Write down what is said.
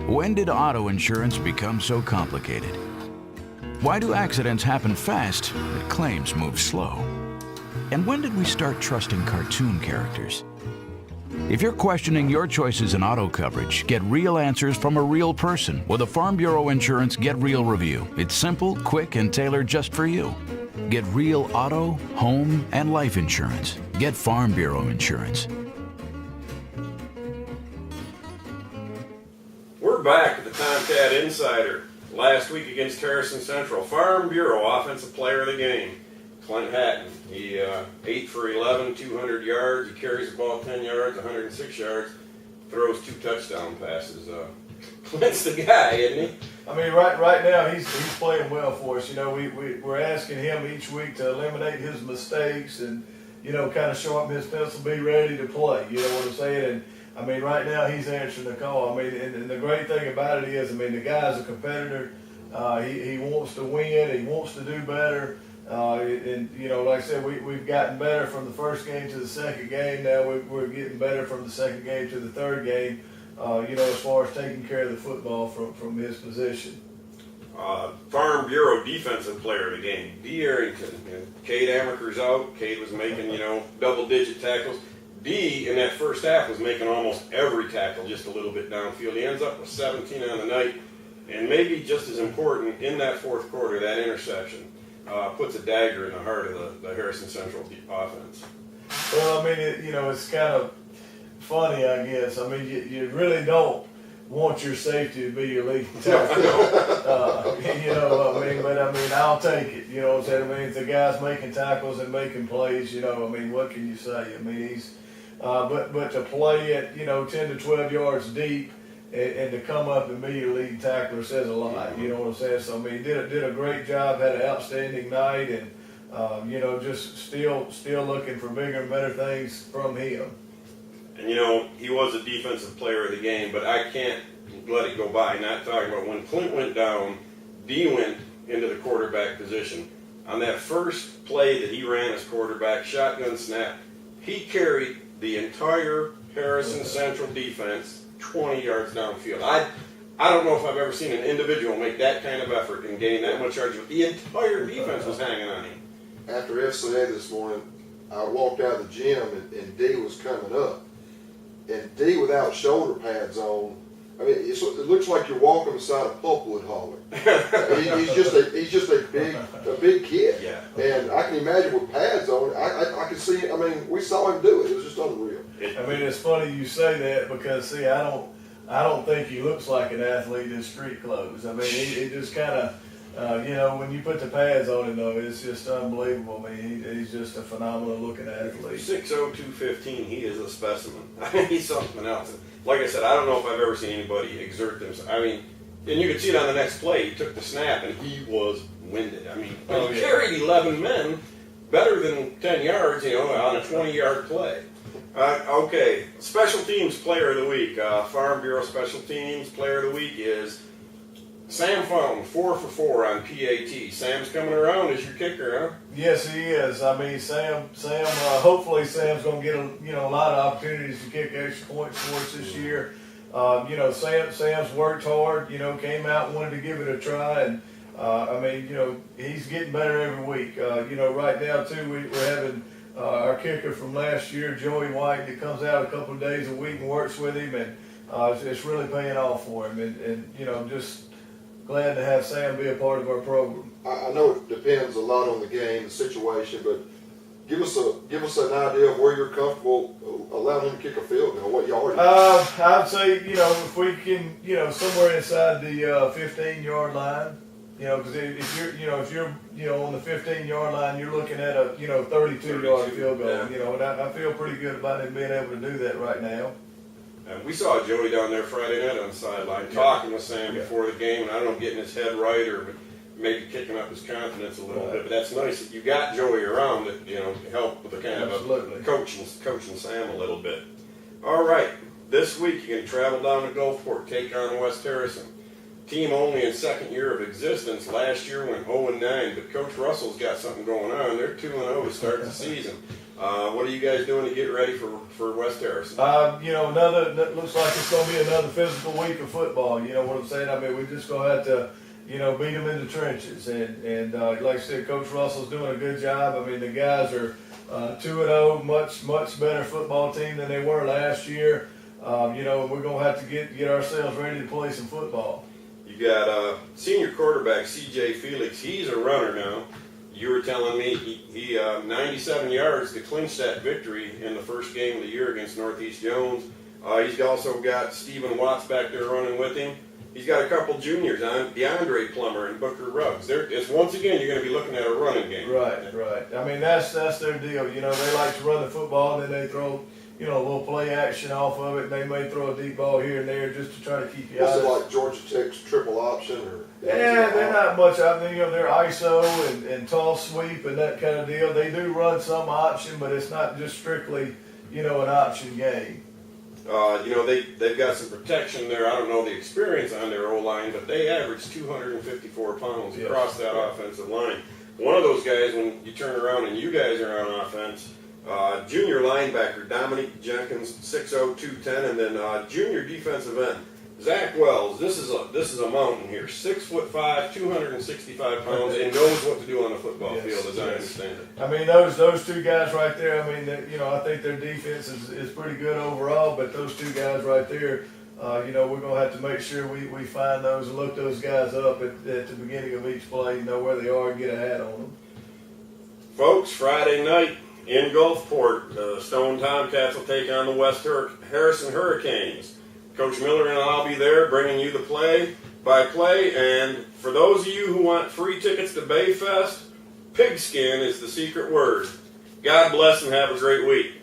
When did auto insurance become so complicated? Why do accidents happen fast but claims move slow? And when did we start trusting cartoon characters? If you're questioning your choices in auto coverage, get real answers from a real person with a Farm Bureau Insurance Get Real review. It's simple, quick, and tailored just for you. Get real auto, home, and life insurance. Get Farm Bureau Insurance. We're back at the Tomcat Insider. Last week against Harrison Central, Farm Bureau Offensive Player of the Game, Clint Hatton. He 8 for 11, 200 yards. He carries the ball 10 yards, 106 yards, throws 2 touchdown passes. Clint's the guy, isn't he? I mean, right now he's playing well for us. You know, we're asking him each week to eliminate his mistakes and, you know, kind of show up his pencil, be ready to play. You know what I'm saying? And I mean, right now he's answering the call. I mean, and the great thing about it is, I mean, the guy's a competitor. He wants to win. He wants to do better. And you know, like I said, we've gotten better from the first game to the second game. Now we're getting better from the second game to the third game. You know, as far as taking care of the football from his position. Farm Bureau Defensive Player of the Game, D. Arrington. Cade Amaker's out. Cade was making, you know, double-digit tackles. D, in that first half, was making almost every tackle just a little bit downfield. He ends up with 17 on the night, and maybe just as important, in that fourth quarter, that interception puts a dagger in the heart of the Harrison Central offense. Well, I mean, you know, it's kind of funny, I guess. I mean, you really don't want your safety to be your leading tackle. You know, I mean, but I mean, I'll take it. You know what I'm saying? I mean, if the guy's making tackles and making plays, you know, I mean, what can you say? I mean, he's but to play at, you know, 10 to 12 yards deep and to come up and be your leading tackler says a lot. You know what I'm saying? So I mean, he did a great job, had an outstanding night, and you know, just still looking for bigger and better things from him. And you know, he was a defensive player of the game, but I can't let it go by not talking about when Clint went down, D went into the quarterback position. On that first play that he ran as quarterback, shotgun snap, he carried the entire Harrison Central defense 20 yards downfield. I don't know if I've ever seen an individual make that kind of effort and gain that much yards. The entire defense was hanging on him. After FCA this morning, I walked out of the gym and D was coming up. And D without shoulder pads on, I mean, it looks like you're walking beside a pulpwood hauler. he's just a big kid. Yeah. And I can imagine with pads on, I can see. I mean, we saw him do it. It was just unreal. I mean, it's funny you say that because see, I don't think he looks like an athlete in street clothes. I mean, he just kind of, you know, when you put the pads on him though, it's just unbelievable. I mean, he's just a phenomenal looking athlete. 6'0", 215, he is a specimen. I mean, he's something else. Like I said, I don't know if I've ever seen anybody exert themselves. I mean, and you could see it on the next play. He took the snap and he was winded. I mean, he carried 11 men, better than 10 yards, you know, on a 20-yard play. Okay, Special Teams Player of the Week. Farm Bureau Special Teams Player of the Week is Sam Fountain, 4 for 4 on PAT. Sam's coming around as your kicker, huh? Yes, he is. I mean, Sam. Hopefully, Sam's going to get a lot of opportunities to kick extra points for us this year. You know, Sam's worked hard. You know, came out and wanted to give it a try, and I mean, you know, he's getting better every week. You know, right now too, we're having our kicker from last year, Joey White, that comes out a couple of days a week and works with him, and it's really paying off for him. And you know, just glad to have Sam be a part of our program. I know it depends a lot on the game, the situation, but give us an idea of where you're comfortable allowing him to kick a field goal. What yard? I'd say, you know, if we can, you know, somewhere inside the 15-yard line. You know, because if you're on the 15-yard line, you're looking at a 32-yard field goal. Yeah. You know, and I feel pretty good about him being able to do that right now. And we saw Joey down there Friday night on the sideline talking with Sam before the game, and I don't know, getting his head right or maybe kicking up his confidence a little bit. But that's nice that you got Joey around that, you know, to help with the kind of coaching Sam a little bit. All right, this week you're going to travel down to Gulfport, take on West Harrison. Team only in second year of existence. Last year went 0-9, but Coach Russell's got something going on. They're 2-0 to start the season. What are you guys doing to get ready for West Harrison? You know, looks like it's going to be another physical week of football. You know what I'm saying? I mean, we're just going to have to, you know, beat them in the trenches. And like I said, Coach Russell's doing a good job. I mean, the guys are 2-0, much better football team than they were last year. You know, we're going to have to get ourselves ready to play some football. You got senior quarterback C.J. Felix. He's a runner now. You were telling me he 97 yards to clinch that victory in the first game of the year against Northeast Jones. He's also got Stephen Watts back there running with him. He's got a couple juniors on DeAndre Plummer and Booker Ruggs. It's once again you're going to be looking at a running game. Right. I mean that's their deal. You know, they like to run the football and then they throw, you know, a little play action off of it. They may throw a deep ball here and there just to try to keep you out. Is it like Georgia Tech's triple option or? Yeah, they're not much. I mean, you know, they're ISO and toss sweep and that kind of deal. They do run some option, but it's not just strictly, you know, an option game. You know, they've got some protection there. I don't know the experience on their O-line, but they average 254 pounds across that offensive line. One of those guys, when you turn around and you guys are on offense, junior linebacker Dominique Jenkins, 6'0", 210, and then junior defensive end Zach Wells. This is a mountain here, 6'5", 265 pounds, and knows what to do on the football field, as I understand it. I mean, those two guys right there. I mean, you know, I think their defense is pretty good overall, but those two guys right there, you know, we're gonna have to make sure we find those and look those guys up at the beginning of each play, know where they are, and get a hat on them. Folks, Friday night in Gulfport, the Stone Tomcats will take on the West Harrison Hurricanes. Coach Miller and I'll be there bringing you the play-by-play. And for those of you who want free tickets to Bayfest, pigskin is the secret word. God bless and have a great week.